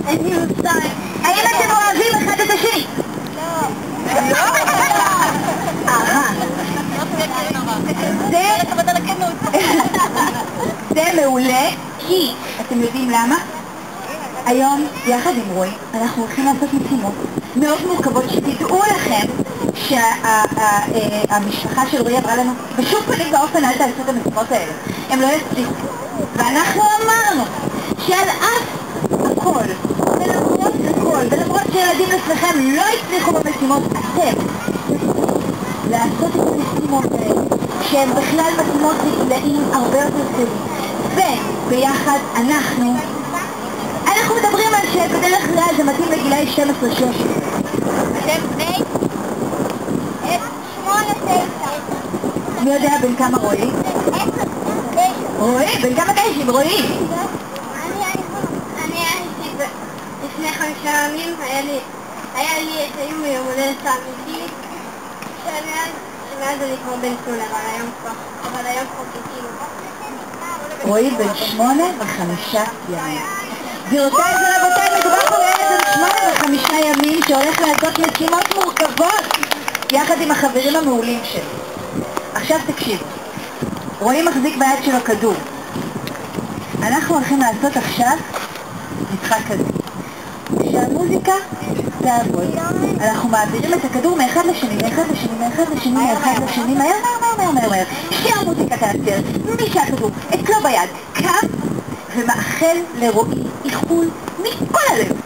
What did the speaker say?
אין לי מושג. האם אתם אוהבים אחד את השני? לא. זה מעולה, כי אתם יודעים למה? היום, יחד עם רועי, אנחנו הולכים לעשות משימות מאוד מורכבות, שתדעו לכם שהמשפחה של רועי אמרה לנו, בשום פנים ואופן אל תעשו את המשימות האלה, הם לא יצליחו. ואנחנו אמרנו שעל אף הכל, ולמרות הכל, ולמרות שילדים לפניכם לא הצליחו במשימות, אתם לעשות את המשימות האלה, שהן בכלל מתאימות לגילאים הרבה יותר גדולים, וביחד אנחנו מדברים על שבדרך כלל זה מתאים לגילאי 12-13. אתם בני? 8-9. מי יודע בין כמה רועי? 10. רועי? בין כמה 9? רועי? אני הייתי לפני 5 ימים, היה לי את היום יום הולדת האמיתי, שמאז אני כבר בן 8, אבל היום כבר כאילו. רועי בן 8 ו5 ימים. גבירותיי ורבותיי, מדובר פה לילד בן 8 ו5 ימים שהולך לעשות משימות מורכבות יחד עם החברים המעולים שלו. עכשיו תקשיב, רועי מחזיק ביד שלו כדור. אנחנו הולכים לעשות עכשיו משחק כזה. כשהמוזיקה תעבוד, אנחנו מעבירים את הכדור מאחד לשני, מהר, כשהמוזיקה תעצר, מי שהכדור אצלו ביד קם ומאחל לרועי איחול מכל הלב